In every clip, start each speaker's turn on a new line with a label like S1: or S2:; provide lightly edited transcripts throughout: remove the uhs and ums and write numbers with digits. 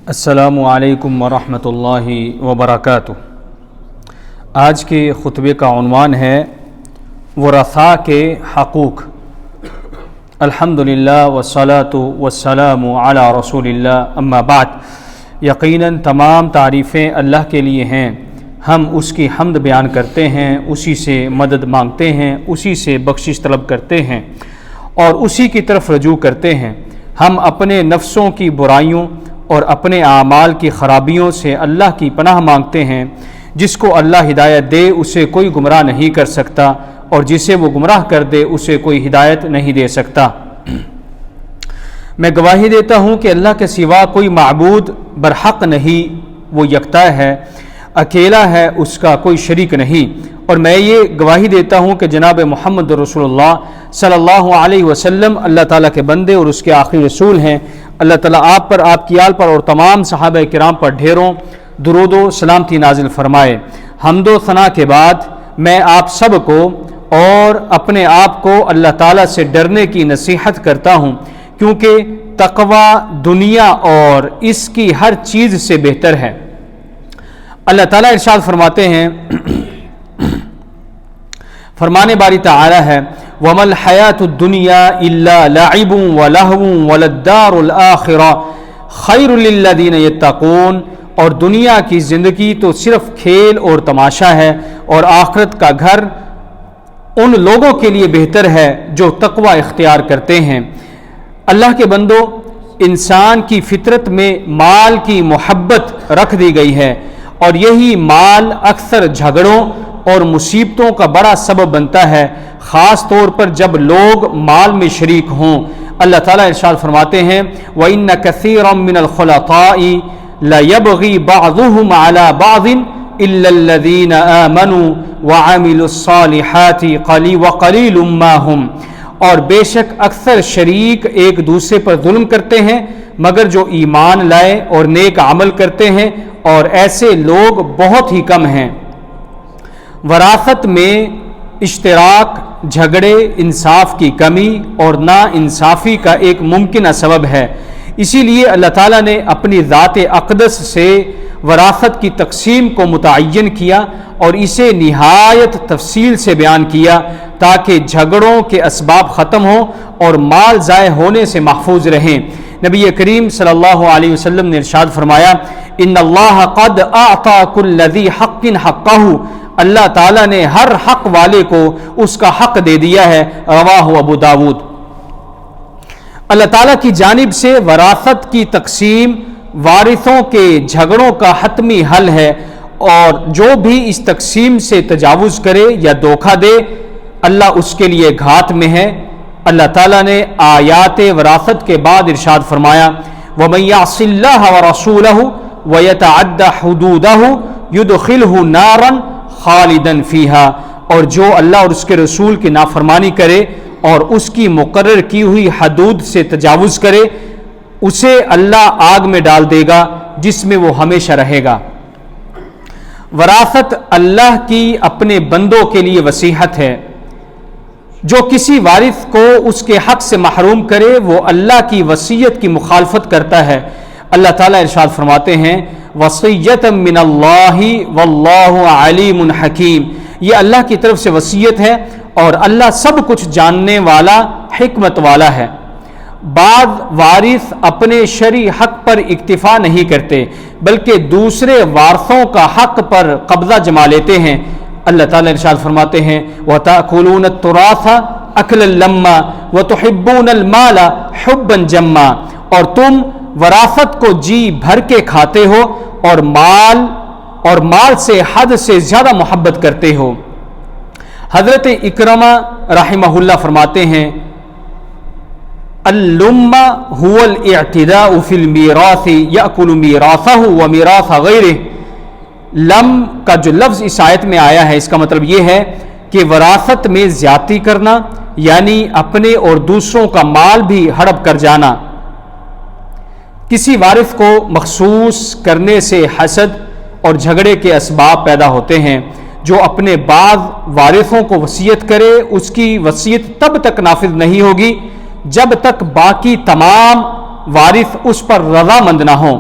S1: السلام علیکم ورحمۃ اللہ وبرکاتہ۔ آج کے خطبے کا عنوان ہے ورثاء کے حقوق۔ الحمدللہ والصلاۃ والسلام علی رسول اللہ، اما بعد۔ یقیناً تمام تعریفیں اللہ کے لیے ہیں، ہم اس کی حمد بیان کرتے ہیں، اسی سے مدد مانگتے ہیں، اسی سے بخشش طلب کرتے ہیں اور اسی کی طرف رجوع کرتے ہیں۔ ہم اپنے نفسوں کی برائیوں اور اپنے اعمال کی خرابیوں سے اللہ کی پناہ مانگتے ہیں۔ جس کو اللہ ہدایت دے اسے کوئی گمراہ نہیں کر سکتا، اور جسے وہ گمراہ کر دے اسے کوئی ہدایت نہیں دے سکتا۔ میں گواہی دیتا ہوں کہ اللہ کے سوا کوئی معبود برحق نہیں، وہ یکتا ہے، اکیلا ہے، اس کا کوئی شریک نہیں۔ اور میں یہ گواہی دیتا ہوں کہ جناب محمد رسول اللہ صلی اللہ علیہ وسلم اللہ تعالیٰ کے بندے اور اس کے آخری رسول ہیں۔ اللہ تعالیٰ آپ پر، آپ کی آل پر اور تمام صحابہ کرام پر ڈھیروں درود و سلامتی نازل فرمائے۔ حمد و ثنا کے بعد میں آپ سب کو اور اپنے آپ کو اللہ تعالیٰ سے ڈرنے کی نصیحت کرتا ہوں، کیونکہ تقوی دنیا اور اس کی ہر چیز سے بہتر ہے۔ اللہ تعالیٰ ارشاد فرماتے ہیں، فرمانے باری تعالی ہے، وَمَا الْحَيَاةُ الدُّنْيَا إِلَّا لَعِبٌ وَلَهْوٌ وَلَلدَّارُ الْآخِرَةُ خَيْرٌ لِلَّذِينَ يَتَّقُونَ، اور دنیا کی زندگی تو صرف کھیل اور تماشا ہے، اور آخرت کا گھر ان لوگوں کے لیے بہتر ہے جو تقوی اختیار کرتے ہیں۔ اللہ کے بندو، انسان کی فطرت میں مال کی محبت رکھ دی گئی ہے، اور یہی مال اکثر جھگڑوں اور مصیبتوں کا بڑا سبب بنتا ہے، خاص طور پر جب لوگ مال میں شریک ہوں۔ اللہ تعالیٰ ارشاد فرماتے ہیں، وَإِنَّ كَثِيرًا مِّنَ الْخُلَطَاءِ لَيَبْغِي بَعْضُهُمْ عَلَى بَعْضٍ إِلَّا الَّذِينَ آمَنُوا وَعَمِلُوا الصَّالِحَاتِ وَقَلِيلٌ مَّا هُمْ، اور بے شک اکثر شریک ایک دوسرے پر ظلم کرتے ہیں مگر جو ایمان لائے اور نیک عمل کرتے ہیں، اور ایسے لوگ بہت ہی کم ہیں۔ وراثت میں اشتراک جھگڑے، انصاف کی کمی اور نا انصافی کا ایک ممکنہ سبب ہے۔ اسی لیے اللہ تعالیٰ نے اپنی ذات اقدس سے وراثت کی تقسیم کو متعین کیا اور اسے نہایت تفصیل سے بیان کیا، تاکہ جھگڑوں کے اسباب ختم ہوں اور مال ضائع ہونے سے محفوظ رہیں۔ نبی کریم صلی اللہ علیہ وسلم نے ارشاد فرمایا، ان اللہ قد اعطى كل ذی حق حقہ، اللہ تعالیٰ نے ہر حق والے کو اس کا حق دے دیا ہے۔ رواہ ابو داود۔ اللہ تعالیٰ کی جانب سے وراثت کی تقسیم وارثوں کے جھگڑوں کا حتمی حل ہے، اور جو بھی اس تقسیم سے تجاوز کرے یا دھوکہ دے، اللہ اس کے لیے گھات میں ہے۔ اللہ تعالیٰ نے آیات وراثت کے بعد ارشاد فرمایا، وَمَن يَعْصِ اللَّهَ وَرَسُولَهُ وَيَتَعَدَّ حُدُودَهُ يُدْخِلْهُ نَارًا خالداً فیہا، اور جو اللہ اور اس کے رسول کی نافرمانی کرے اور اس کی مقرر کی ہوئی حدود سے تجاوز کرے، اسے اللہ آگ میں ڈال دے گا جس میں وہ ہمیشہ رہے گا۔ وراثت اللہ کی اپنے بندوں کے لیے وصیحت ہے۔ جو کسی وارث کو اس کے حق سے محروم کرے وہ اللہ کی وصیت کی مخالفت کرتا ہے۔ اللہ تعالیٰ ارشاد فرماتے ہیں، وصیۃ من اللہ واللہ علیم حکیم، یہ اللہ کی طرف سے وصیت ہے اور اللہ سب کچھ جاننے والا، حکمت والا ہے۔ بعض وارث اپنے شرعی حق پر اکتفا نہیں کرتے بلکہ دوسرے وارثوں کا حق پر قبضہ جما لیتے ہیں۔ اللہ تعالیٰ ارشاد فرماتے ہیں، وَتَأْكُلُونَ التُّرَاثَ أَكْلًا لَمًّا وَتُحِبُّونَ الْمَالَ حُبًّا جَمًّا، اور تم وراثت کو جی بھر کے کھاتے ہو اور مال سے حد سے زیادہ محبت کرتے ہو۔ حضرت اکرمہ رحمہ اللہ فرماتے ہیں، اللُّمَّ هُوَ الْاِعْتِدَاءُ فِي الْمِيرَاثِ يَأْكُلُ مِيرَاثَهُ وَمِيرَاثَ غَيْرِهِ۔ لم کا جو لفظ اس آیت میں آیا ہے، اس کا مطلب یہ ہے کہ وراثت میں زیادتی کرنا، یعنی اپنے اور دوسروں کا مال بھی ہڑپ کر جانا۔ کسی وارث کو مخصوص کرنے سے حسد اور جھگڑے کے اسباب پیدا ہوتے ہیں۔ جو اپنے بعض وارثوں کو وصیت کرے، اس کی وصیت تب تک نافذ نہیں ہوگی جب تک باقی تمام وارث اس پر رضامند نہ ہوں۔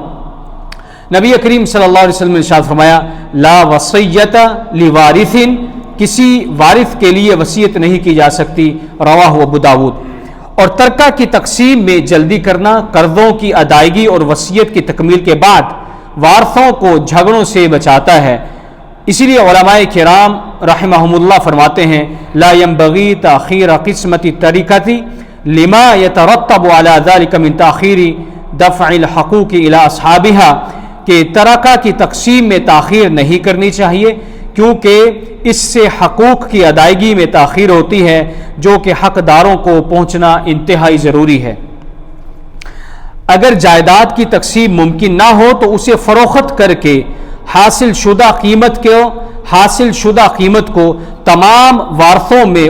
S1: نبی کریم صلی اللہ علیہ وسلم نے ارشاد فرمایا لا وصیت لوارث، کسی وارث کے لیے وصیت نہیں کی جا سکتی، رواہ ابو داود۔ اور ترکہ کی تقسیم میں جلدی کرنا قرضوں کی ادائیگی اور وصیت کی تکمیل کے بعد وارثوں کو جھگڑوں سے بچاتا ہے۔ اسی لیے علماء کرام رحمہم اللہ فرماتے ہیں لا ينبغي تاخیر قسمت الترکۃ لما يترتب على ذلك من تاخیر دفع الحقوق الى اصحابها، کہ ترکہ کی تقسیم میں تاخیر نہیں کرنی چاہیے کیونکہ اس سے حقوق کی ادائیگی میں تاخیر ہوتی ہے جو کہ حقداروں کو پہنچنا انتہائی ضروری ہے۔ اگر جائیداد کی تقسیم ممکن نہ ہو تو اسے فروخت کر کے حاصل شدہ قیمت کو تمام وارثوں میں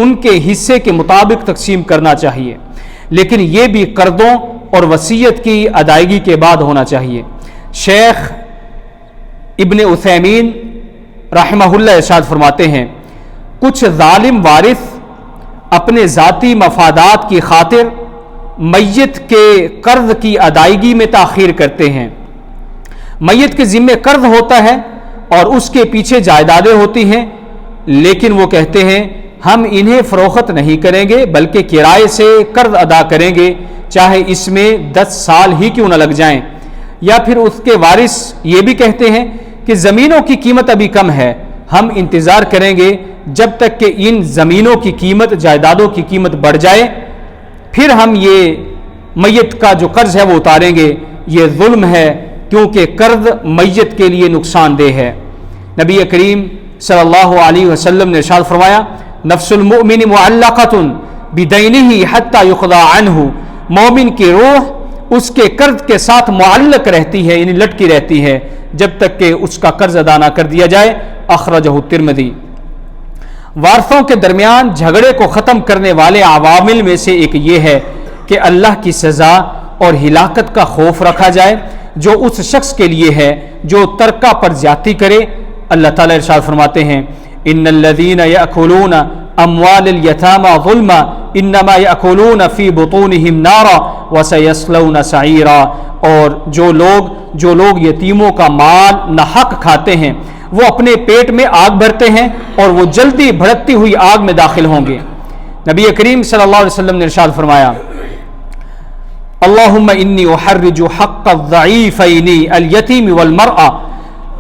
S1: ان کے حصے کے مطابق تقسیم کرنا چاہیے، لیکن یہ بھی قرضوں اور وصیت کی ادائیگی کے بعد ہونا چاہیے۔ شیخ ابن عثیمین رحمہ اللہ ارشاد فرماتے ہیں کچھ ظالم وارث اپنے ذاتی مفادات کی خاطر میت کے قرض کی ادائیگی میں تاخیر کرتے ہیں۔ میت کے ذمے قرض ہوتا ہے اور اس کے پیچھے جائیدادیں ہوتی ہیں، لیکن وہ کہتے ہیں ہم انہیں فروخت نہیں کریں گے بلکہ کرائے سے قرض ادا کریں گے، چاہے اس میں 10 سال ہی کیوں نہ لگ جائیں۔ یا پھر اس کے وارث یہ بھی کہتے ہیں کہ زمینوں کی قیمت ابھی کم ہے، ہم انتظار کریں گے جب تک کہ ان زمینوں کی قیمت، جائیدادوں کی قیمت بڑھ جائے، پھر ہم یہ میت کا جو قرض ہے وہ اتاریں گے۔ یہ ظلم ہے کیونکہ قرض میت کے لیے نقصان دہ ہے۔ نبی کریم صلی اللہ علیہ وسلم نے ارشاد فرمایا نفس المؤمن معلقۃ بدینہ حتی یقضی عنہ، مومن کی روح اس کے قرض کے ساتھ معلق رہتی ہے، یعنی لٹکی رہتی ہے جب تک کہ اس کا قرض ادا نہ کر دیا جائے، اخرجہ الترمذی۔ وارثوں کے درمیان جھگڑے کو ختم کرنے والے عوامل میں سے ایک یہ ہے کہ اللہ کی سزا اور ہلاکت کا خوف رکھا جائے جو اس شخص کے لیے ہے جو ترکہ پر زیادتی کرے۔ اللہ تعالیٰ ارشاد فرماتے ہیں ان الذین یأکلون اموال الیتامی ظلما انما یأکلون فی بطونہم نارا وسیصلون سعیرا، اور جو لوگ یتیموں کا مال ناحق کھاتے ہیں وہ اپنے پیٹ میں آگ بھرتے ہیں اور وہ جلدی بھڑکتی ہوئی آگ میں داخل ہوں گے۔ نبی کریم صلی اللہ علیہ وسلم نے ارشاد فرمایا اللہم انی احرج حق الضعیفین الیتیم والمرأة،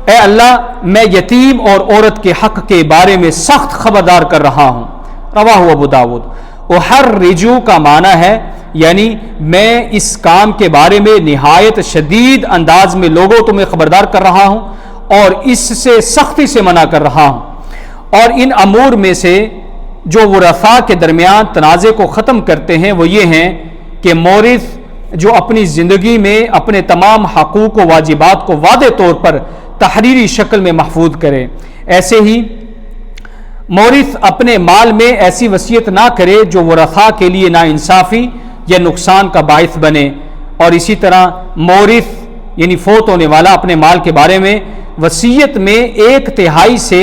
S1: اے اللہ میں یتیم اور عورت کے حق کے بارے میں سخت خبردار کر رہا ہوں، رواہ ابو داود۔ احرجو کا معنی ہے یعنی میں اس کام کے بارے میں نہایت شدید انداز میں لوگوں تمہیں خبردار کر رہا ہوں اور اس سے سختی سے منع کر رہا ہوں۔ اور ان امور میں سے جو ورثاء کے درمیان تنازع کو ختم کرتے ہیں وہ یہ ہیں کہ مورث جو اپنی زندگی میں اپنے تمام حقوق و واجبات کو واضح طور پر تحریری شکل میں محفوظ کرے، ایسے ہی مورث اپنے مال میں ایسی وصیت نہ کرے جو ورثاء کے لیے ناانصافی یا نقصان کا باعث بنے، اور اسی طرح مورث یعنی فوت ہونے والا اپنے مال کے بارے میں وصیت میں 1/3 سے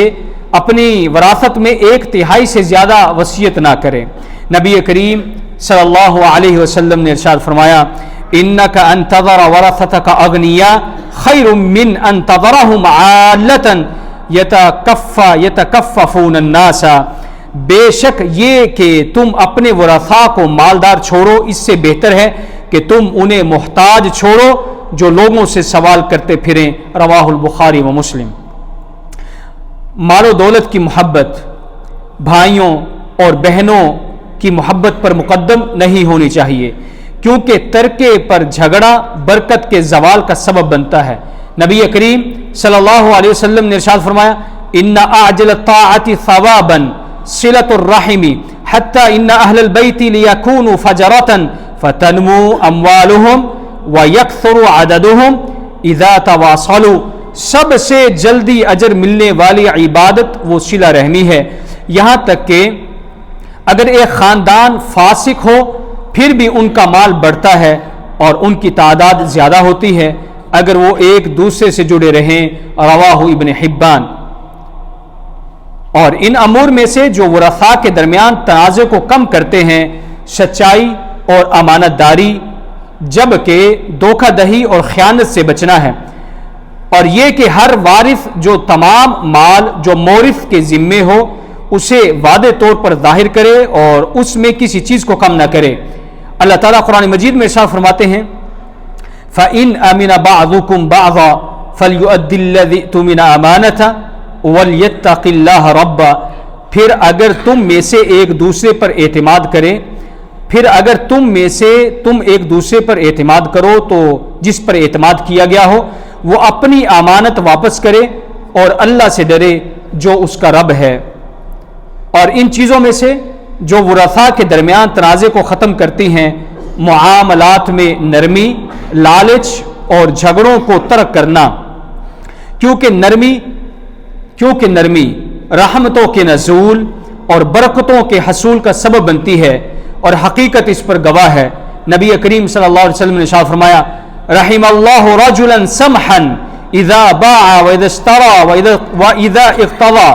S1: اپنی وراثت میں 1/3 سے زیادہ وصیت نہ کرے۔ نبی کریم صلی اللہ علیہ وسلم نے ارشاد فرمایا انک ان تذر ورثتک اغنیاء خیر من ان تذرهم عالۃ یتکففون الناس، بے شک یہ کہ تم اپنے ورثاء کو مالدار چھوڑو اس سے بہتر ہے کہ تم انہیں محتاج چھوڑو جو لوگوں سے سوال کرتے پھریں، رواہ البخاری و مسلم۔ مال و دولت کی محبت بھائیوں اور بہنوں کی محبت پر مقدم نہیں ہونی چاہیے کیونکہ ترکے پر جھگڑا برکت کے زوال کا سبب بنتا ہے۔ نبی کریم صلی اللہ علیہ وسلم نے ارشاد فرمایا ان اعجل الطاعت ثوابا صلۃ الرحم حتى ان اہل البیت لیکونوا فجرة فتنمو اموالهم ویکثر عددهم اذا تواصلوا، سب سے جلدی اجر ملنے والی عبادت وہ صلہ رحمی ہے، یہاں تک کہ اگر ایک خاندان فاسق ہو پھر بھی ان کا مال بڑھتا ہے اور ان کی تعداد زیادہ ہوتی ہے اگر وہ ایک دوسرے سے جڑے رہیں، رواہ ابن حبان۔ اور ان امور میں سے جو ورثاء کے درمیان تنازع کو کم کرتے ہیں سچائی اور امانت داری، جبکہ دھوکہ دہی اور خیانت سے بچنا ہے۔ اور یہ کہ ہر وارث جو تمام مال جو مورث کے ذمے ہو اسے واضح طور پر ظاہر کرے اور اس میں کسی چیز کو کم نہ کرے۔ اللہ تعالیٰ قرآن مجید میں ارشاد فرماتے ہیں فَإِنْ أَمِنَ بَعْضُكُمْ بَعْضًا فَلْيُؤَدِّ الَّذِي اؤْتُمِنَ أَمَانَتَهُ وَلْيَتَّقِ اللَّهَ رَبَّهُ، پھر اگر تم میں سے ایک دوسرے پر اعتماد کرے، پھر اگر تم میں سے تم ایک دوسرے پر اعتماد کرو تو جس پر اعتماد کیا گیا ہو وہ اپنی امانت واپس کرے اور اللہ سے ڈرے جو اس کا رب ہے۔ اور ان چیزوں میں سے جو ورثاء کے درمیان تنازع کو ختم کرتی ہیں معاملات میں نرمی، لالچ اور جھگڑوں کو ترک کرنا، کیونکہ نرمی رحمتوں کے نزول اور برکتوں کے حصول کا سبب بنتی ہے، اور حقیقت اس پر گواہ ہے۔ نبی کریم صلی اللہ علیہ وسلم نے ارشاد فرمایا رحم اللہ رجلا سمحا اذا باع واذا اشترى واذا اقتضى،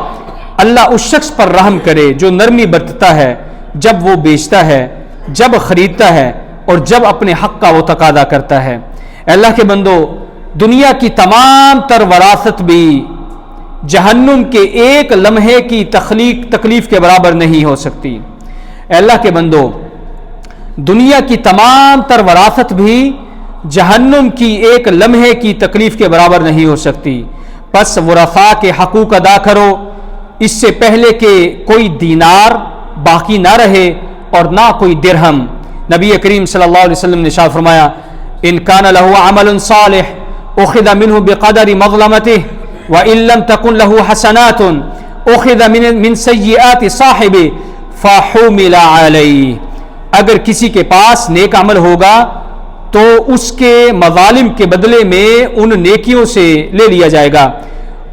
S1: اللہ اس شخص پر رحم کرے جو نرمی برتتا ہے جب وہ بیچتا ہے، جب خریدتا ہے، اور جب اپنے حق کا وہ تقاضا کرتا ہے۔ اے اللہ کے بندو، دنیا کی تمام تر وراثت بھی جہنم کے ایک لمحے کی تکلیف کے برابر نہیں ہو سکتی۔ اے اللہ کے بندو، دنیا کی تمام تر وراثت بھی جہنم کی ایک لمحے کی تکلیف کے برابر نہیں ہو سکتی، پس ورثاء کے حقوق ادا کرو اس سے پہلے کہ کوئی دینار باقی نہ رہے اور نہ کوئی درہم۔ نبی کریم صلی اللہ علیہ وسلم نے ارشاد فرمایا ان کان لہ عمل صالح اخذ منہ بقدر مظلمتہ وان لم تکن لہ حسنات اخذ من سیئات صاحبہ فحمل علیہ، اگر کسی کے پاس نیک عمل ہوگا تو اس کے مظالم کے بدلے میں ان نیکیوں سے لے لیا جائے گا،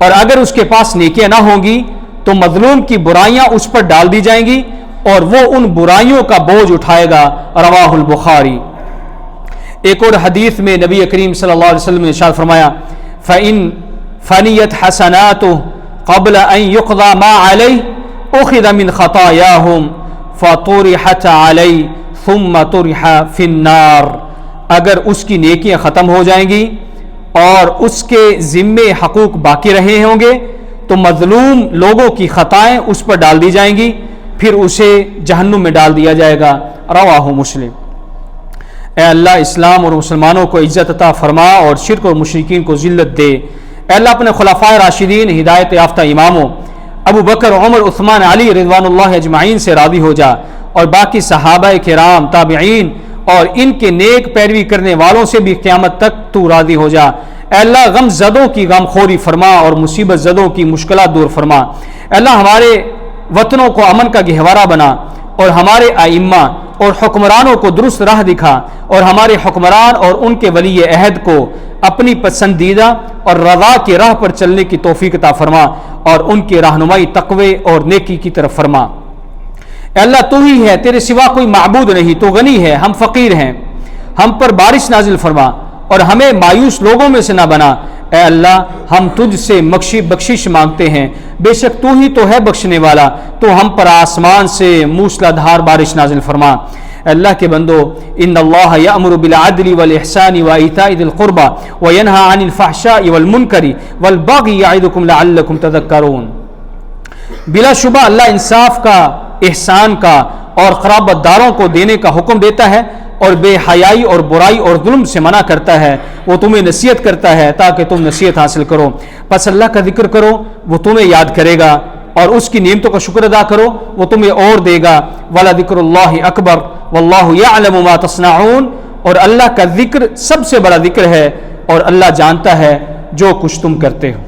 S1: اور اگر اس کے پاس نیکیاں نہ ہوں گی تو مظلوم کی برائیاں اس پر ڈال دی جائیں گی اور وہ ان برائیوں کا بوجھ اٹھائے گا۔ رواہ البخاری۔ ایک اور حدیث میں نبی کریم صلی اللہ علیہ وسلم نے ارشاد فرمایا فَإِن فَنِيَتْ حَسَنَاتُهُ قَبْلَ أَن يُقْضَى مَا عَلَيْهِ أُخِذَ مِنْ خَطَايَاهُمْ فَطُرِحَتْ عَلَيْهِ ثُمَّ طُرِحَ فِي النَّارِ، اگر اس کی نیکیاں ختم ہو جائیں گی اور اس کے ذمے حقوق باقی رہے ہوں گے تو مظلوم لوگوں کی خطائیں اس پر ڈال دی جائیں گی، پھر اسے جہنم میں ڈال دیا جائے گا۔ رواہ مسلم۔ اے اللہ اسلام اور مسلمانوں کو عزت عطا فرما اور شرک اور مشرکین کو ذلت دے۔ اے اللہ اپنے خلفائے راشدین ہدایت یافتہ اماموں ابو بکر، عمر، عثمان، علی رضوان اللہ اجمعین سے راضی ہو جا، اور باقی صحابہ کرام، تابعین اور ان کے نیک پیروی کرنے والوں سے بھی قیامت تک تو راضی ہو جا۔ اے اللہ غم زدوں کی غم خوری فرما اور مصیبت زدوں کی مشکلات دور فرما۔ اے اللہ ہمارے وطنوں کو امن کا گہوارہ بنا، اور ہمارے ائمہ اور حکمرانوں کو درست راہ دکھا، اور ہمارے حکمران اور ان کے ولی عہد کو اپنی پسندیدہ اور رضا کی راہ پر چلنے کی توفیق عطا فرما، اور ان کی رہنمائی تقوی اور نیکی کی طرف فرما۔ اے اللہ تو ہی ہے، تیرے سوا کوئی معبود نہیں، تو غنی ہے، ہم فقیر ہیں، ہم پر بارش نازل فرما اور ہمیں مایوس لوگوں میں سے نہ بنا۔ اے اللہ ہم تجھ سے بخشش مانگتے ہیں، بے شک تو ہی تو ہے بخشنے والا، تو ہم پر آسمان سے موسلا دھار بارش نازل فرما۔ اے اللہ کے بندو، ان اللہ یأمر بالعدل والاحسان وایتاء ذی القربى وینہی عن الفحشاء والمنکر والبغی یعظکم لعلکم تذکرون۔ بلا شبہ اللہ انصاف کا، احسان کا اور قرابت داروں کو دینے کا حکم دیتا ہے، اور بے حیائی اور برائی اور ظلم سے منع کرتا ہے۔ وہ تمہیں نصیحت کرتا ہے تاکہ تم نصیحت حاصل کرو، پس اللہ کا ذکر کرو، وہ تمہیں یاد کرے گا، اور اس کی نعمتوں کا شکر ادا کرو، وہ تمہیں اور دے گا۔ وَلَذِكْرُ اللَّهِ أَكْبَرُ وَاللَّهُ يَعْلَمُ مَا تَصْنَعُونَ، اور اللہ کا ذکر سب سے بڑا ذکر ہے، اور اللہ جانتا ہے جو کچھ تم کرتے ہو۔